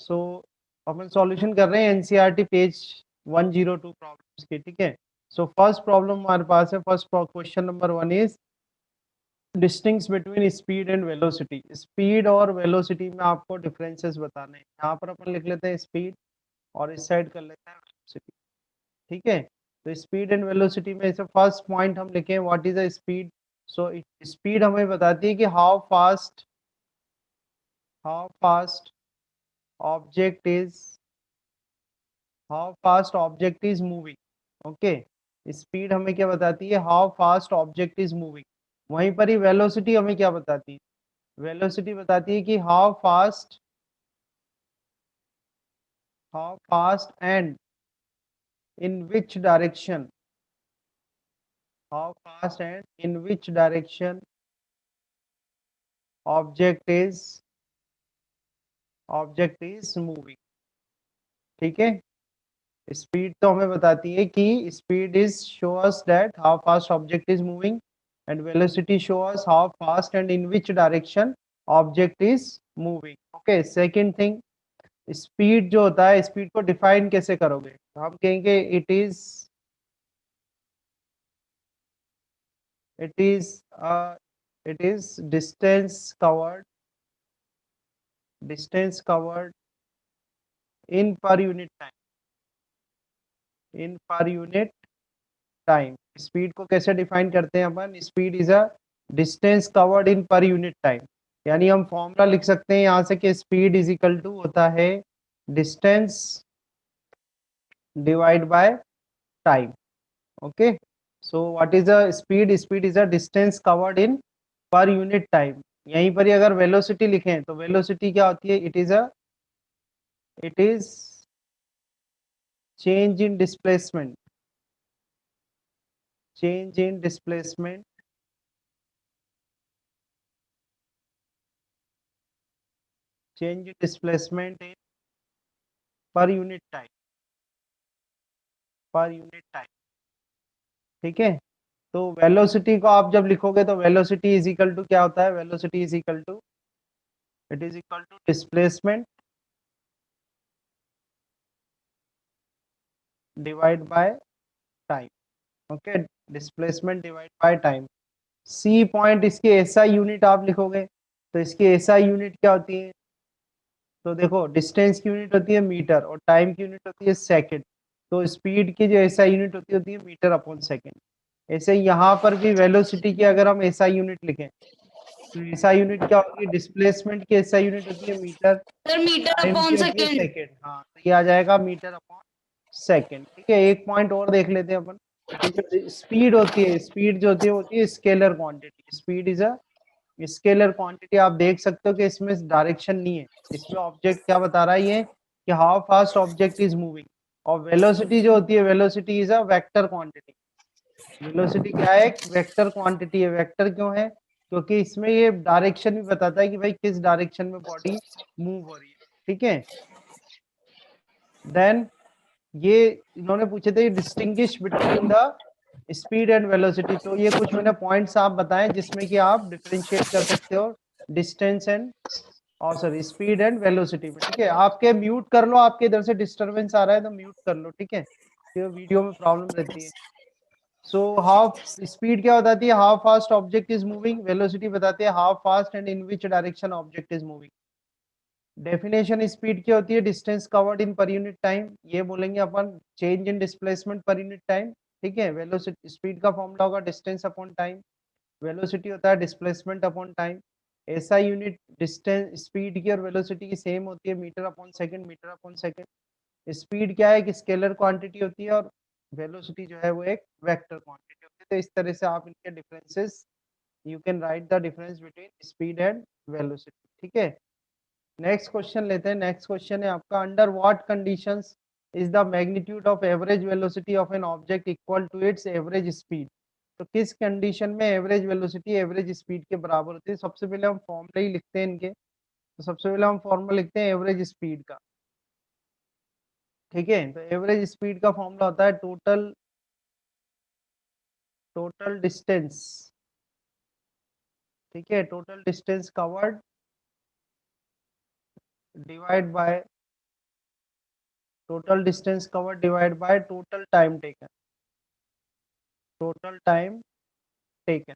सो अपन solution कर रहे हैं एनसीईआरटी पेज 102 प्रॉब्लम्स की, ठीक है। सो फर्स्ट प्रॉब्लम हमारे पास है, first question number 1 is distinguish between speed and velocity. Speed और वेलोसिटी में आपको डिफरेंसेस बताने हैं। यहाँ पर अपन लिख लेते हैं स्पीड और इस साइड कर लेते हैं वेलोसिटी, ठीक है। तो स्पीड एंड वेलोसिटी में से फर्स्ट पॉइंट हम लिखें what is a speed. So speed हमें बताती है कि how fast object is how fast object is moving. Okay, speed हमें क्या बताती है, how fast object is moving. वहीं पर ही वेलोसिटी हमें क्या बताती है, वेलोसिटी बताती है कि how fast and in which direction, how fast and in which direction object is moving, ठीक है। स्पीड तो हमें बताती है कि speed is show us that how fast object is moving and velocity show us how fast and in which direction object is moving. Okay, second thing, speed जो होता है, स्पीड को डिफाइन कैसे करोगे, तो हम कहेंगे it is it is distance covered in per unit time, speed को कैसे डिफाइन करते हैं अपन, speed is a distance covered in per unit time. यानी हम फॉर्मूला लिख सकते हैं यहाँ से कि स्पीड इज इक्वल टू होता है distance divide by time. Okay, so what is a speed, speed is a distance covered in per unit time. यहीं पर ही अगर वेलोसिटी लिखें तो वेलोसिटी क्या होती है, it is change in displacement, change in displacement change in displacement in per unit time, ठीक है। तो वेलोसिटी को आप जब लिखोगे तो वेलोसिटी इज इक्वल टू क्या होता है, velocity is equal to displacement divide by time. Okay, displacement divide by time. See point इसकी एसआई यूनिट आप लिखोगे तो इसकी एसआई यूनिट क्या होती है, तो देखो डिस्टेंस की यूनिट होती है मीटर और टाइम की यूनिट होती है सेकंड। तो स्पीड की जो एसआई यूनिट होती है मीटर अपॉन सेकंड। ऐसे यहाँ पर भी वेलोसिटी की अगर हम एसआई यूनिट लिखें तो एसआई यूनिट क्या होगी, डिस्प्लेसमेंट की एसआई यूनिट होती है मीटर, सर मीटर टाइम की अपॉन होती है सेकेंड। सेकंड। हाँ, तो ये आ जाएगा मीटर अपॉन सेकंड, ठीक है। एक पॉइंट और देख लेते हैं अपन कि जो स्पीड होती है, स्पीड जो होती है scalar quantity. Speed is a scalar quantity. आप देख सकते हो कि इसमें डायरेक्शन नहीं है, इसमें ऑब्जेक्ट क्या बता रहा है ये कि how fast object is moving. और वेलोसिटी जो होती है, velocity is a vector quantity. Velocity क्या है, एक वेक्टर क्वांटिटी है। वेक्टर क्यों है, क्योंकि इसमें ये डायरेक्शन भी बताता है कि भाई किस डायरेक्शन में बॉडी मूव हो रही है, ठीक है। देन ये इन्होंने पूछे थे distinguish between the speed and velocity. तो ये कुछ मैंने पॉइंट्स आप बताएं जिसमें कि आप डिफरेंशिएट कर सकते हो डिस्टेंस एंड और सॉरी स्पीड एंड वेलोसिटी में, ठीक है। आपके म्यूट कर लो, आपके इधर से डिस्टरबेंस आ रहा है तो म्यूट कर लो, ठीक है, तो वीडियो में प्रॉब्लम रहती है। सो हाउ स्पीड क्या बताती है, how fast object is moving. Velocity बताती है how fast and in which direction object is moving. Definition speed की होती है distance covered in per unit time. ये बोलेंगे अपन change in displacement per unit time, ठीक है। वेलोसिटी स्पीड का फॉर्मूला होगा डिस्टेंस अपॉन टाइम, वेलोसिटी होता है डिस्प्लेसमेंट अपॉन टाइम। ऐसा यूनिट डिस्टेंस स्पीड की और वेलोसिटी की सेम होती है, metre upon second, metre upon second. Speed क्या है कि स्केलर क्वांटिटी होती है और वेलोसिटी जो है वो एक वेक्टर क्वांटिटी होती है। तो इस तरह से आप इनके differences, you can write the difference between speed and velocity, ठीक है। नेक्स्ट क्वेश्चन लेते हैं। नेक्स्ट क्वेश्चन है आपका, under what conditions is the magnitude of average velocity of an object equal to its average speed. तो किस condition में average velocity average speed के बराबर होती है। सबसे पहले हम फॉर्मूला ही लिखते हैं इनके। तो सबसे पहले हम फॉर्मूला लिखते हैं एवरेज स्पीड का, ठीक है। तो एवरेज स्पीड का फॉर्मूला होता है टोटल डिस्टेंस, ठीक है, total distance covered divide by total distance cover divide by total time taken, total time taken.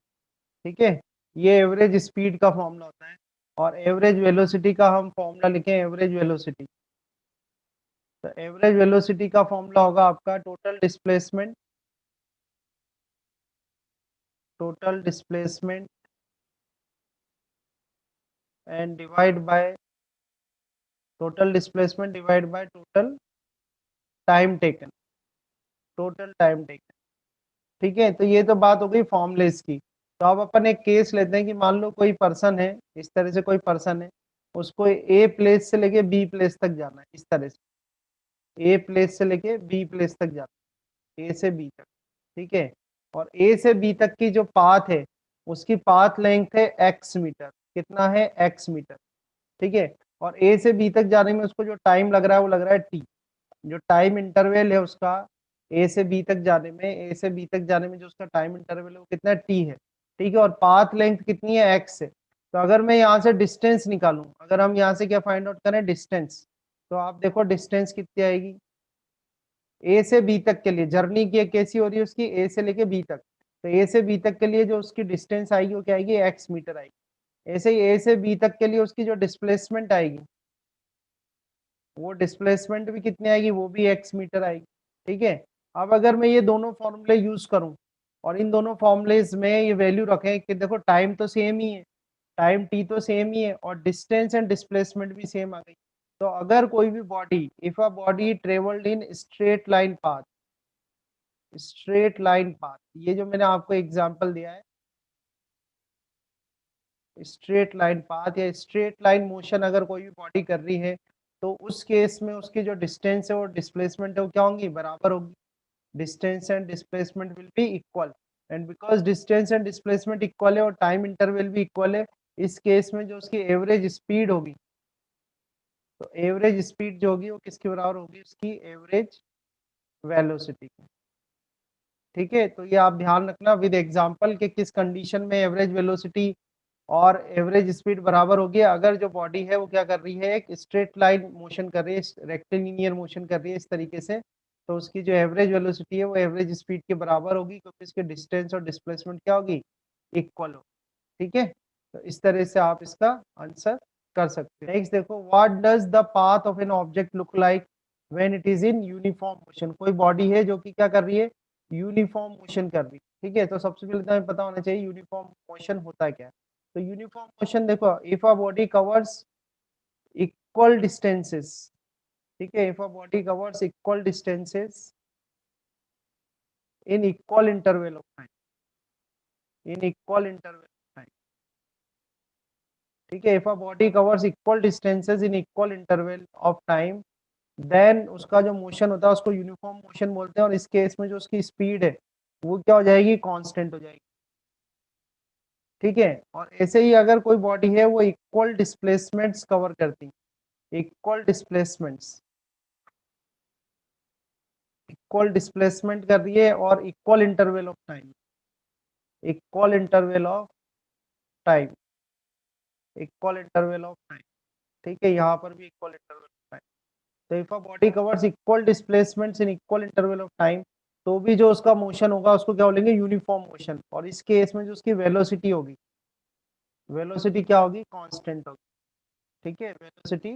ठीक है, ये एवरेज स्पीड का फॉर्मूला होता है। और एवरेज वेलोसिटी का हम फॉर्मूला लिखें, एवरेज वेलोसिटी। तो एवरेज वेलोसिटी का फॉर्मूला होगा आपका total displacement, total displacement and divide by total displacement divide by total time taken, total time taken. ठीक है, तो ये तो बात हो गई फॉर्मूलेस की। तो अब अपन एक केस लेते हैं कि मान लो कोई पर्सन है, इस तरह से कोई पर्सन है, उसको ए प्लेस से लेके बी प्लेस तक जाना है, इस तरह से ए प्लेस से लेके बी प्लेस तक जाना है, ए से बी तक। ठीक है, और ए से बी तक की जो पाथ है उसकी पाथ लेंथ है एक्स मीटर, कितना है एक्स मीटर। ठीक है, और ए से बी तक जाने में उसको जो टाइम लग रहा है वो लग रहा है टी। जो टाइम इंटरवल है उसका ए से बी तक जाने में, ए से बी तक जाने में जो उसका टाइम इंटरवल है वो कितना टी है। ठीक है, और पाथ लेंथ कितनी है एक्स है। तो अगर मैं यहाँ से डिस्टेंस निकालूं, अगर हम यहाँ से क्या फाइंड आउट करें, डिस्टेंस, तो आप देखो डिस्टेंस कितनी आएगी ए से बी तक के लिए, जर्नी की कैसी हो रही है उसकी, ए से लेके बी तक। तो ए से बी तक के लिए जो उसकी डिस्टेंस आएगी वो क्या आएगी, एक्स मीटर आएगी। ऐसे ही ए से बी तक के लिए उसकी जो डिस्प्लेसमेंट आएगी, वो डिस्प्लेसमेंट भी कितनी आएगी, वो भी एक्स मीटर आएगी। ठीक है, अब अगर मैं ये दोनों फॉर्मूले यूज करूं और इन दोनों फॉर्मूलेज में ये वैल्यू रखें कि देखो टाइम तो सेम ही है, टाइम टी तो सेम ही है और डिस्टेंस एंड डिस्प्लेसमेंट भी सेम आ गई। तो अगर कोई भी body, if a body travelled in straight line path, straight line path, ये जो मैंने आपको एग्जांपल दिया है, स्ट्रेट लाइन पाथ या स्ट्रेट लाइन मोशन अगर कोई भी बॉडी कर रही है, तो उस केस में उसकी जो डिस्टेंस है और डिस्प्लेसमेंट है वो क्या होंगी, बराबर होगी। Distance and displacement will be equal, and because distance and displacement equal है और टाइम इंटरवल भी इक्वल है, इस केस में जो उसकी एवरेज स्पीड होगी, तो एवरेज स्पीड जो होगी वो किसके बराबर होगी, उसकी एवरेज वेलोसिटी। ठीक है, तो ये आप ध्यान रखना विद एग्जांपल के किस कंडीशन में एवरेज वेलोसिटी और एवरेज स्पीड बराबर होगी। अगर जो बॉडी है वो क्या कर रही है, एक स्ट्रेट लाइन मोशन कर रही है, रेक्टिलिनियर मोशन कर रही है इस तरीके से, तो उसकी जो एवरेज वेलोसिटी है वो एवरेज स्पीड के बराबर होगी, क्योंकि इसके डिस्टेंस और डिस्प्लेसमेंट क्या होगी, इक्वल हो। ठीक है, तो इस तरह से आप इसका आंसर कर सकते हैं। नेक्स्ट देखो, what does the path of an object look like when it is in uniform motion. कोई बॉडी है जो कि क्या कर रही है, यूनिफॉर्म मोशन कर रही है। ठीक है, तो सबसे पहले तो हमें पता होना चाहिए यूनिफॉर्म मोशन होता है क्या है। तो यूनिफॉर्म मोशन देखो, if a body covers equal distances, ठीक है, if a body covers equal distances in equal interval of time, in equal interval of time. ठीक है, if a body covers equal distances in equal interval of time, then उसका जो motion होता है उसको uniform motion बोलते हैं, और इस केस में जो उसकी स्पीड है वो क्या हो जाएगी, कांस्टेंट हो जाएगी। ठीक है, और ऐसे ही अगर कोई बॉडी है वो इक्वल डिस्प्लेसमेंट्स कवर करती, इक्वल डिस्प्लेसमेंट्स, इक्वल डिस्प्लेसमेंट कर रही है और equal interval of time, equal interval of time, equal interval of time. ठीक है, यहाँ पर भी इक्वल इंटरवल ऑफ टाइम। तो if a body covers equal displacements in equal interval of time, तो भी जो उसका मोशन होगा उसको क्या बोलेंगे, यूनिफॉर्म मोशन। और इस केस में जो उसकी वेलोसिटी होगी, वेलोसिटी क्या होगी, कांस्टेंट होगी। ठीक है, वेलोसिटी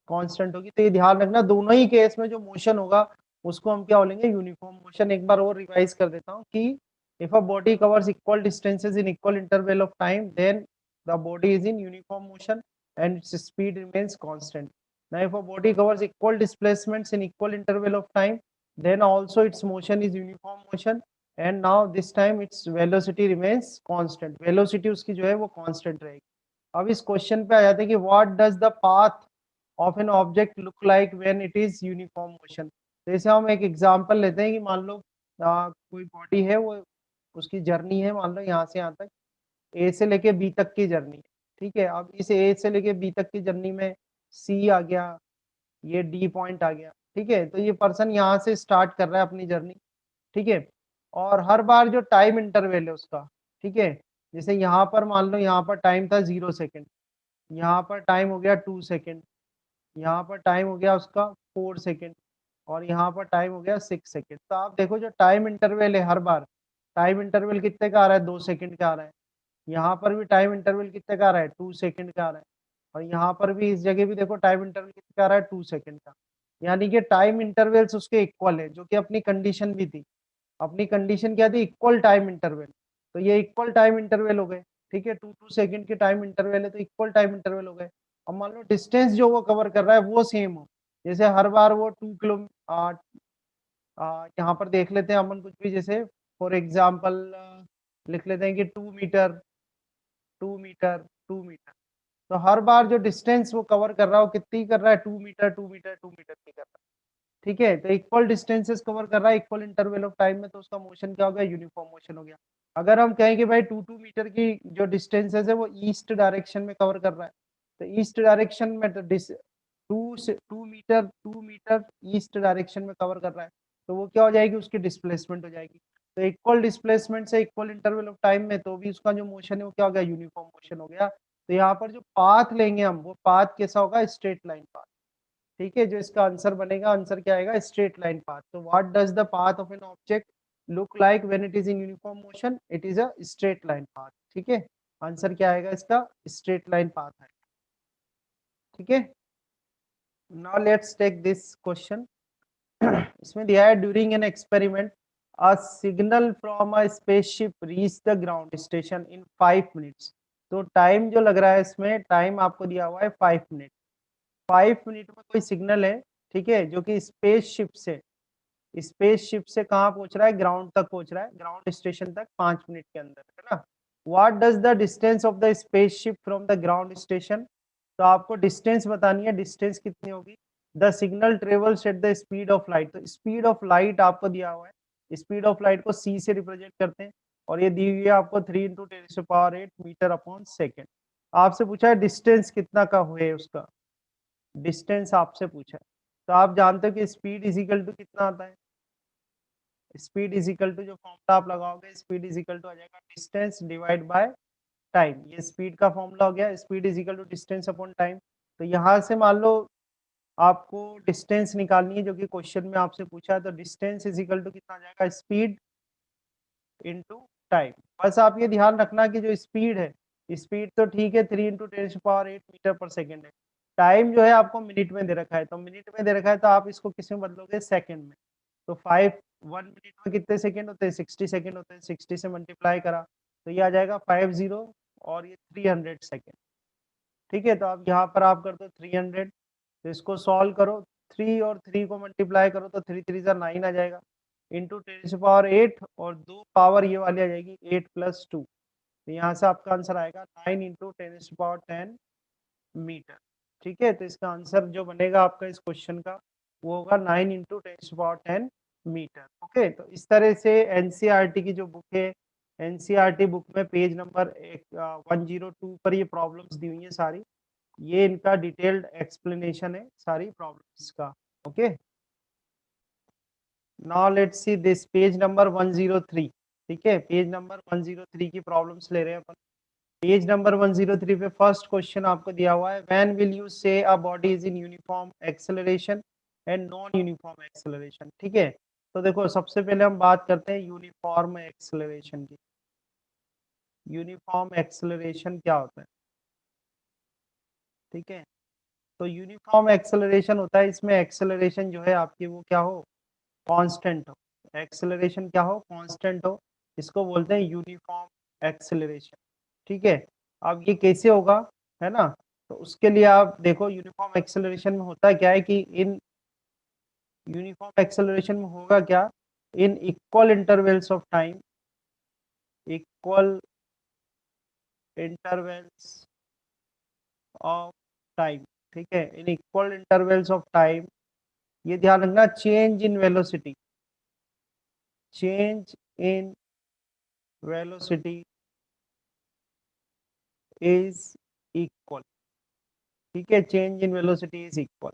कांस्टेंट होगी। तो ये ध्यान रखना, दोनों ही केस में जो मोशन होगा उसको हम क्या बोलेंगे, यूनिफॉर्म मोशन। एक बार और रिवाइज कर देता हूँ कि if a body covers equal distances in equal interval of time, then the body is in uniform motion and its speed remains constant. Now, if a body covers equal displacements in equal interval of time, then also its motion is uniform motion, and now this time its velocity remains constant. Velocity उसकी जो है वो constant रहेगी। अब इस question पे आ जाते हैं कि what does the path of an object look like when it is uniform motion। तो जैसे हम एक एग्जांपल लेते हैं कि मान लो कोई बॉडी है, वो उसकी जर्नी है, मान लो यहाँ से यहाँ तक, ए से लेके बी तक की जर्नी। ठीक है, अब इस ए से लेके बी तक की जर्नी में सी आ गया, ये डी पॉइंट आ गया। ठीक है, तो ये पर्सन यहाँ से स्टार्ट कर रहा है अपनी जर्नी। ठीक है, और हर बार जो टाइम इंटरवल है उसका, ठीक है, जैसे यहाँ पर मान लो यहाँ पर टाइम था 0 सेकेंड, यहाँ पर टाइम हो गया 2 सेकेंड, यहाँ पर टाइम हो गया उसका 4 सेकेंड, और यहाँ पर टाइम हो गया 6 सेकेंड। तो आप देखो जो टाइम इंटरवल है हर बार टाइम इंटरवल कितने का आ रहा है, 2 सेकंड का आ रहा है। यहाँ पर भी टाइम इंटरवल कितने का आ रहा है, 2 सेकंड का आ रहा है। और यहाँ पर भी इस जगह भी देखो टाइम इंटरवल कितने का आ रहा है, 2 सेकंड का। यानी कि टाइम इंटरवल्स उसके इक्वल है, जो कि अपनी कंडीशन भी थी। अपनी कंडीशन क्या थी, इक्वल टाइम इंटरवल। तो ये इक्वल टाइम इंटरवल हो गए, ठीक है, 2 सेकंड के टाइम इंटरवल है तो इक्वल टाइम इंटरवल हो गए। अब मान लो डिस्टेंस जो वो कवर कर रहा है वो सेम हो, जैसे हर बार वो 2 किलोमीटर, यहाँ पर देख लेते हैं अपन कुछ भी, जैसे फॉर एग्जाम्पल लिख लेते हैं कि 2 मीटर, 2 मीटर, 2 मीटर। तो हर बार जो डिस्टेंस वो कवर कर रहा है वो कितनी कर रहा है, 2 मीटर, 2 मीटर, 2 मीटर की कर रहा है। ठीक है, तो इक्वल डिस्टेंसेस कवर कर रहा है इक्वल इंटरवल ऑफ टाइम में, तो उसका मोशन क्या हो गया, यूनिफॉर्म मोशन हो गया। अगर हम कहें कि भाई 2 मीटर की जो डिस्टेंसेस है वो ईस्ट डायरेक्शन में कवर कर रहा है, तो ईस्ट डायरेक्शन में तो 2 मीटर, 2 मीटर ईस्ट डायरेक्शन में कवर कर रहा है, तो वो क्या हो जाएगी, उसकी डिस्प्लेसमेंट हो जाएगी। तो इक्वल डिस्प्लेसमेंट से इक्वल इंटरवल ऑफ टाइम में तो भी उसका जो मोशन है वो क्या हो गया, यूनिफॉर्म मोशन हो गया। तो यहाँ पर जो पाथ लेंगे हम, वो पाथ कैसा होगा, स्ट्रेट लाइन पाथ। ठीक है, जो इसका आंसर बनेगा, आंसर क्या आएगा, स्ट्रेट लाइन पाथ। तो what does the path of an object look like when it is in uniform motion, it is a straight line path. ठीक है, आंसर क्या आएगा इसका, स्ट्रेट लाइन पाथ है। ठीक है, now let's take this question. इसमें दिया है during an experiment a signal from a spaceship reach the ground station in 5 minutes. तो टाइम जो लग रहा है इसमें, टाइम आपको दिया हुआ है 5 मिनट। 5 मिनट में कोई सिग्नल है, ठीक है, जो कि स्पेसशिप से कहाँ पहुंच रहा है, ग्राउंड तक पहुंच रहा है, ग्राउंड स्टेशन तक 5 मिनट के अंदर, है ना। What does the distance of the spaceship from the ground station. तो आपको डिस्टेंस बतानी है, डिस्टेंस कितनी होगी। The signal travels at the speed of light, तो स्पीड ऑफ लाइट आपको दिया हुआ है, स्पीड ऑफ लाइट को सी से रिप्रेजेंट करते हैं, और ये दी हुई है आपको 3 × 10⁸ मीटर अपॉन सेकेंड। आपसे पूछा है डिस्टेंस कितना का हुए, उसका डिस्टेंस आपसे पूछा है। तो आप जानते हो कि स्पीड इज इक्वल टू कितना आता है, स्पीड इज इक्वल टू, जो फॉर्मूला आप लगाओगे, स्पीड इज इक्वल टू आ जाएगा डिस्टेंस डिवाइड बाय टाइम। ये स्पीड का फॉर्मूला हो गया, speed is equal to distance upon time. तो यहाँ से मान लो आपको डिस्टेंस निकालनी है, जो कि क्वेश्चन में आपसे पूछा है, तो डिस्टेंस इज इक्वल टू कितना आ जाएगा, स्पीड इनटू टाइम। बस आप ये ध्यान रखना कि जो स्पीड है, स्पीड तो ठीक है 3 × 10⁸ मीटर पर सेकेंड है। टाइम जो है आपको मिनट में दे रखा है, तो मिनट में दे रखा है तो आप इसको किस में बदलोगे, सेकेंड में। तो 1 मिनट में कितने सेकेंड होते हैं, 60 सेकेंड होते हैं, 60 से मल्टीप्लाई करा तो ये आ जाएगा 50 और ये 300 सेकेंड। ठीक है, तो आप यहाँ पर आप कर दो 300, तो इसको सॉल्व करो, 3 और 3 को मल्टीप्लाई करो तो 3 3 9 आ जाएगा, इंटू 10⁸ और 2 पावर ये वाली आ जाएगी 8 + 2। तो यहाँ से आपका आंसर आएगा 9 × 10⁻10 मीटर। ठीक है, तो इसका आंसर जो बनेगा आपका इस क्वेश्चन का, वो होगा 9 × 10⁻10 मीटर। ओके, तो इस तरह से एनसीईआरटी की जो बुक है, एनसीईआरटी बुक में पेज नंबर 102 पर ये प्रॉब्लम्स दी हुई है सारी, ये इनका डिटेल्ड एक्सप्लेनेशन है सारी प्रॉब्लम्स का। Okay, now let's see this page number 103। ठीक है, पेज नंबर 103 की प्रॉब्लम्स ले रहे हैं अपन। पेज नंबर 103 पे फर्स्ट क्वेश्चन आपको दिया हुआ है, व्हेन विल यू से a body is in uniform acceleration and non uniform acceleration. ठीक है, तो देखो सबसे पहले हम बात करते हैं यूनिफॉर्म एक्सेलरेशन की। यूनिफॉर्म एक्सेलरेशन क्या होता है, ठीक है, तो यूनिफॉर्म एक्सेलरेशन होता है, इसमें एक्सेलरेशन जो है आपकी वो क्या हो, कांस्टेंट हो। एक्सेलरेशन क्या हो, कांस्टेंट हो, इसको बोलते हैं यूनिफॉर्म एक्सेलरेशन। ठीक है, अब ये कैसे होगा, है ना, तो उसके लिए आप देखो यूनिफॉर्म एक्सेलरेशन में होता क्या है कि इन यूनिफॉर्म एक्सेलरेशन में होगा क्या, in equal intervals of time, equal intervals of time, ठीक है, in equal intervals of time, ये ध्यान रखना, change in velocity, change in velocity is equal. ठीक है, change in velocity is equal.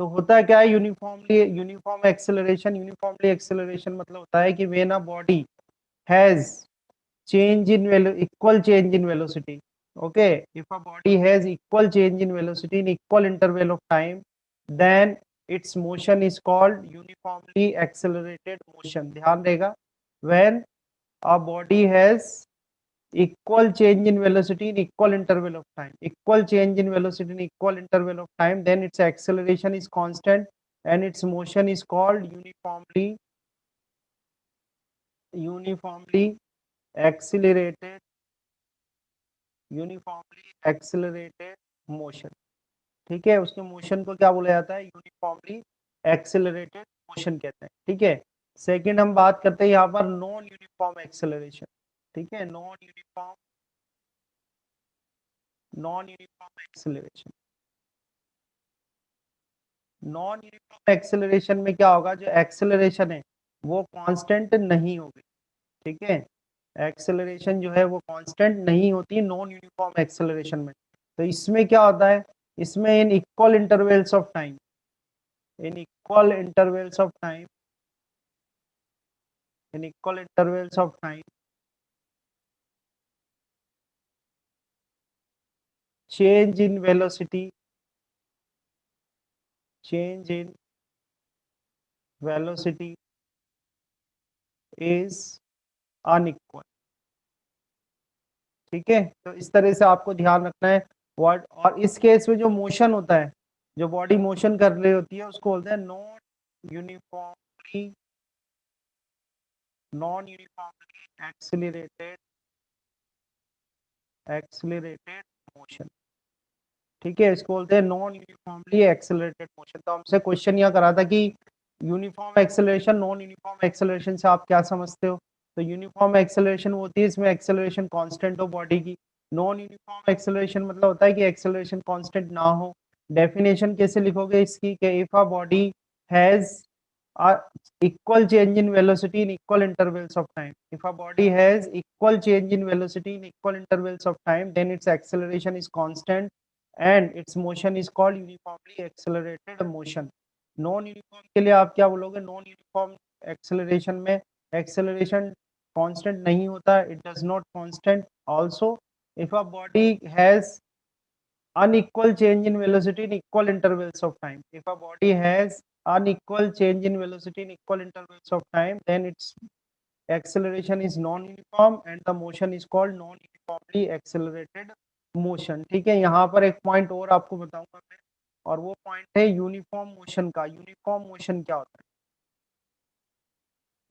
तो होता क्या है, uniformly uniform acceleration, uniformly acceleration मतलब होता है कि when a body has change in equal change in velocity, okay, if a body has equal change in velocity in equal interval of time, then its motion is called uniformly accelerated motion. ध्यान रहेगा, when a body has equal change in velocity in equal interval of time, equal change in velocity in equal interval of time, then its acceleration is constant and its motion is called uniformly accelerated motion. ठीक है, उसके motion को क्या बोला जाता है? Uniformly accelerated motion कहते हैं. ठीक है, सेकंड हम बात करते हैं यहाँ पर नॉन यूनिफॉर्म एक्सेलरेशन. ठीक है, non uniform acceleration. Non uniform acceleration में क्या होगा? जो एक्सेलरेशन है वो कांस्टेंट नहीं होगी. ठीक है, एक्सेलरेशन जो है वो कांस्टेंट नहीं होती नॉन यूनिफॉर्म एक्सेलरेशन में. तो इसमें क्या होता है? इसमें in equal intervals of time, in equal intervals of time, in equal intervals of time change in velocity is unequal. ठीक है, तो इस तरह से आपको ध्यान रखना है व्हाट. और इस केस में जो मोशन होता है, जो बॉडी मोशन कर रही होती है, उसको बोलते हैं नॉन यूनिफॉर्मली एक्सेलरेटेड मोशन. ठीक है, इसको बोलते हैं नॉन यूनिफॉर्मली एक्सेलरेटेड मोशन. तो हमसे क्वेश्चन यह करा था कि uniform acceleration, non uniform acceleration से आप क्या समझते हो? तो यूनिफॉर्म एक्सेलरेशन होती है इसमें एक्सेलरेशन कांस्टेंट हो बॉडी की. नॉन यूनिफॉर्म एक्सेलरेशन मतलब होता है कि एक्सेलरेशन कांस्टेंट ना हो. डेफिनेशन कैसे लिखोगे इसकी? कि if a body has equal change in velocity in equal intervals of time. If a body has equal change in velocity in equal intervals of time, then its acceleration is constant and its motion is called uniformly accelerated motion. Non uniform के लिए आप क्या बोलोगे? Non uniform acceleration में acceleration constant नहीं होता, it does not constant. Also if a body has unequal change in velocity in equal intervals of time, if a body has unequal change in velocity in equal intervals of time, then its acceleration is non-uniform and the motion is called non-uniformly accelerated motion. ठीक है, यहाँ पर एक point और आपको बताऊंगा मैं, और वो पॉइंट है यूनिफॉर्म मोशन का. यूनिफॉर्म मोशन क्या होता है?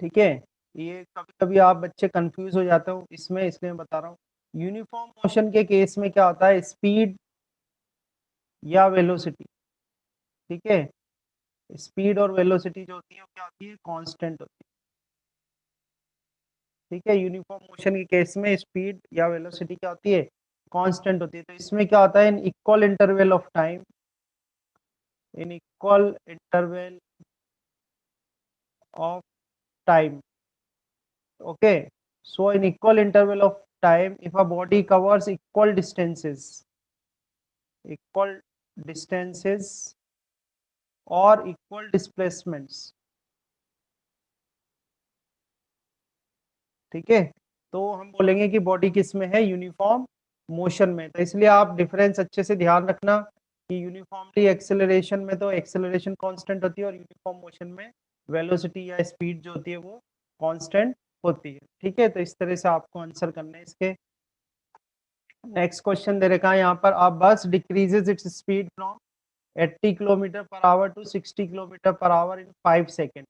ठीक है, ये कभी कभी आप बच्चे कंफ्यूज हो जाते हो इसमें, इसलिए मैं बता रहा हूँ. यूनिफॉर्म मोशन के केस में क्या होता है? स्पीड या वेलोसिटी, ठीक है, स्पीड और वेलोसिटी जो होती है वो क्या होती है? कांस्टेंट होती है. ठीक है, यूनिफॉर्म मोशन के केस में स्पीड या वेलोसिटी क्या होती है? कांस्टेंट होती है. तो इसमें क्या होता है? इन equal interval of time, in equal interval of time. Okay, so in equal interval of time, if a body covers equal distances or equal displacements, ठीक है, तो हम बोलेंगे कि बॉडी किस में है? यूनिफॉर्म मोशन में. तो इसलिए आप डिफरेंस अच्छे से ध्यान रखना कि यूनिफॉर्मली एक्सेलरेशन में तो एक्सेलरेशन कांस्टेंट होती है और यूनिफॉर्म मोशन में वेलोसिटी या स्पीड जो होती है वो कांस्टेंट होती है. ठीक है, तो इस तरह से आपको आंसर करना है इसके. नेक्स्ट क्वेश्चन दे रखा है यहाँ पर, a bus decreases its speed from 80 kilometre per hour to 60 kilometre per hour in 5 second.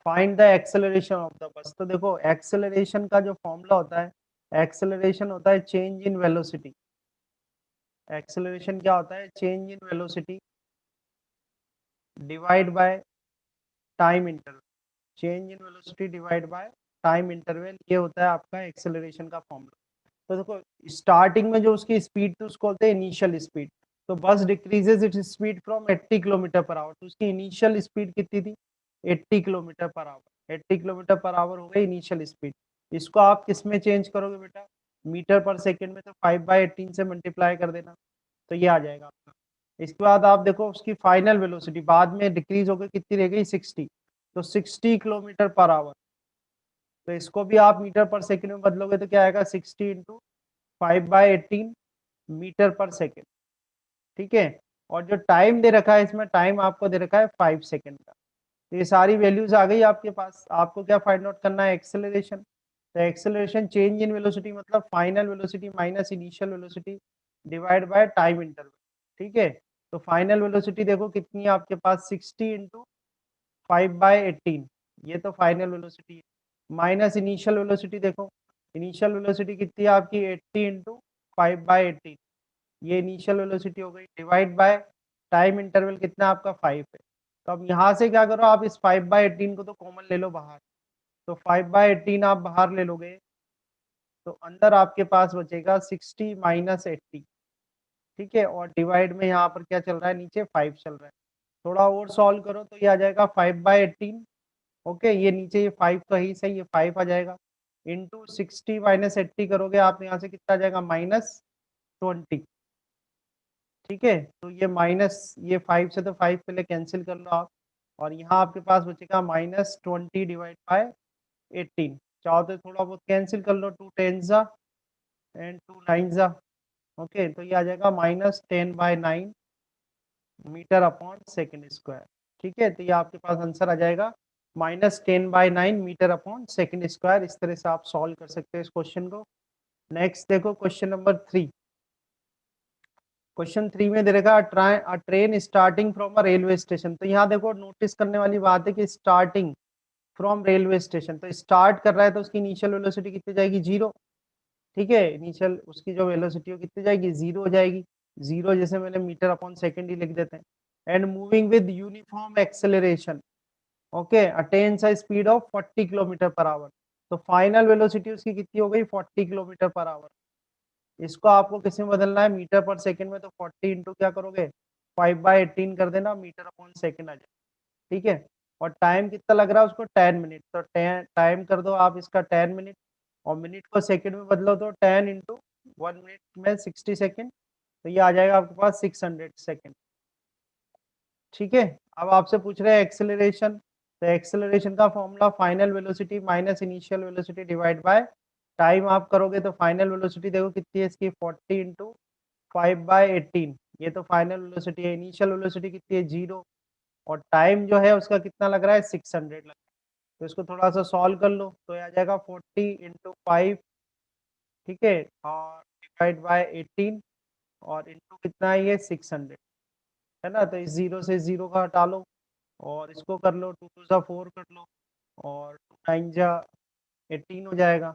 Find the acceleration of the bus. तो देखो, एक्सेलरेशन का जो फॉर्मूला होता है, एक्सेलरेशन होता है चेंज इन वेलोसिटी. एक्सेलरेशन क्या होता है? Change in velocity divide by time interval. Change in velocity divide by time interval, ये होता है आपका एक्सेलरेशन का फॉर्मूला. तो देखो, स्टार्टिंग में जो उसकी स्पीड थी उसको बोलते हैं इनिशियल स्पीड. तो बस decreases its speed from 80 kilometre per our. तो उसकी इनिशियल स्पीड कितनी थी? 80 kilometre per our. 80 kilometre per our हो गई इनिशियल स्पीड. इसको आप किस में चेंज करोगे बेटा? मीटर पर सेकेंड में. तो 5/18 से मल्टीप्लाई कर देना, तो ये आ जाएगा आपका. इसके बाद आप देखो उसकी फाइनल वेलोसिटी बाद में डिक्रीज होकर कितनी रह गई? 60. तो 60 किलोमीटर पर आवर. तो इसको भी आप मीटर पर सेकेंड में बदलोगे तो क्या आएगा? 60 इंटू 5/18 मीटर पर सेकेंड. ठीक है, और जो टाइम दे रखा है इसमें, टाइम आपको दे रखा है 5 सेकेंड का। तो ये सारी वैल्यूज आ गई आपके पास। आपको क्या फाइंड आउट करना है, एक्सेलरेशन। तो एक्सेलरेशन चेंज इन वेलोसिटी मतलब final velocity minus initial velocity divide by time interval. ठीक है, तो फाइनल वेलोसिटी देखो कितनी है आपके पास, 60 इंटू 5/18, ये तो फाइनल वेलोसिटी है। माइनस इनिशियल वेलोसिटी देखो, इनिशियल वेलोसिटी कितनी है आपकी, 80 इंटू 5/18, ये इनिशियल वेलोसिटी हो गई, डिवाइड बाय टाइम इंटरवल कितना है आपका 5 है। तो अब यहाँ से क्या करो, आप इस 5/18 को तो कॉमन ले लो बाहर, तो 5/18 आप बाहर ले लोगे तो अंदर आपके पास बचेगा 60 माइनस 80। ठीक है, और डिवाइड में यहाँ पर क्या चल रहा है, नीचे 5 चल रहा है। थोड़ा और सॉल्व करो तो ये आ जाएगा 5/18। ओके, ये नीचे ये 5 का ही सही, ये 5 आ जाएगा, इंटू 60 माइनस 80 करोगे आप, यहाँ से कितना आ जाएगा, -20। ठीक है, तो ये माइनस, ये 5 से तो 5 पहले कैंसिल कर लो आप, और यहाँ आपके पास बचेगा -20 डिवाइड बाय 18। चाहो तो थोड़ा बहुत कैंसिल कर लो, 2 10 जा एंड 2 9 जा। ओके, तो ये आ जाएगा -10/9 मीटर अपॉन सेकेंड स्क्वायर। ठीक है, तो ये आपके पास आंसर आ जाएगा -10/9 मीटर अपॉन सेकेंड स्क्वायर। इस तरह से आप सॉल्व कर सकते हैं इस क्वेश्चन को। नेक्स्ट देखो क्वेश्चन नंबर 3। क्वेश्चन 3 में दे रखा train starting from a railway station. तो यहाँ देखो नोटिस करने वाली बात है कि स्टार्टिंग फ्रॉम रेलवे स्टेशन, तो स्टार्ट कर रहा है तो उसकी इनिशियल वेलोसिटी कितनी जाएगी, 0। ठीक है, इनिशियल उसकी जो वेलोसिटी हो कितनी जाएगी, 0 हो जाएगी। 0 जैसे मैंने मीटर अपॉन सेकेंड ही लिख देते हैं। And moving with uniform acceleration, okay, attains a speed of 40 kilometre per our. तो फाइनल वेलोसिटी उसकी कितनी हो गई, 40 किलोमीटर पर आवर। इसको आपको किस में बदलना है, मीटर पर सेकंड में, तो 40 इंटू क्या करोगे, 5/18 कर देना, मीटर अपॉन सेकंड आ जाए। ठीक है, और टाइम कितना लग रहा है उसको, 10 मिनट। तो टाइम कर दो आप इसका 10 मिनट, और मिनट को सेकंड में बदलो तो 10 इंटू 1 मिनट में 60 सेकंड, तो ये आ जाएगा आपके पास 600 सेकंड। ठीक है, अब आपसे पूछ रहे हैं एक्सेलरेशन। तो एक्सेलरेशन का formula final velocity minus initial velocity divide by time आप करोगे तो फाइनल वेलोसिटी देखो कितनी है इसकी, 40 इंटू 5/18, ये तो फाइनल वेलोसिटी है। इनिशियल वेलोसिटी कितनी है, 0, और टाइम जो है उसका कितना लग रहा है, 600 लग रहा है। तो इसको थोड़ा सा सॉल्व कर लो तो ये आ जाएगा 40 इंटू 5, ठीक है, और डिवाइड बाय 18, और इंटू कितना है ये 600, है ना। तो इस 0 से 0 का हटा लो, और इसको कर लो, 2 2 जा 4 कर लो, और 2 9 जा 18 हो जाएगा।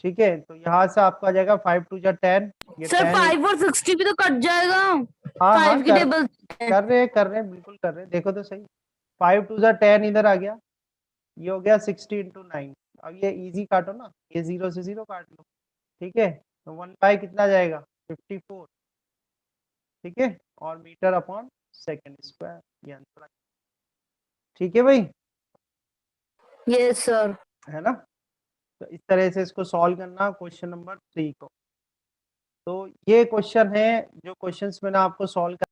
ठीक है, तो यहाँ से आपका आ जाएगा 5 2 जा 10, ये सर 10। 5 और 60 भी तो कट जाएगा। हाँ हाँ 5 की टेबल कर रहे हैं, बिल्कुल कर रहे हैं, देखो तो सही। 5 2 जा 10 इधर आ गया, ये हो गया 60 इंटू 9। अब ये इजी काटो ना, ये 0 से 0 काट लो। ठीक है, तो 1 बाय कितना जाएगा, 54। ठीक है, और मीटर अपॉन सेकेंड स्क्वायर, ये आंसर। ठीक है भाई, यस सर। है ना। तो इस तरह से इसको सॉल्व करना क्वेश्चन नंबर 3 को। तो ये क्वेश्चन है, जो क्वेश्चंस मैंने आपको सॉल्व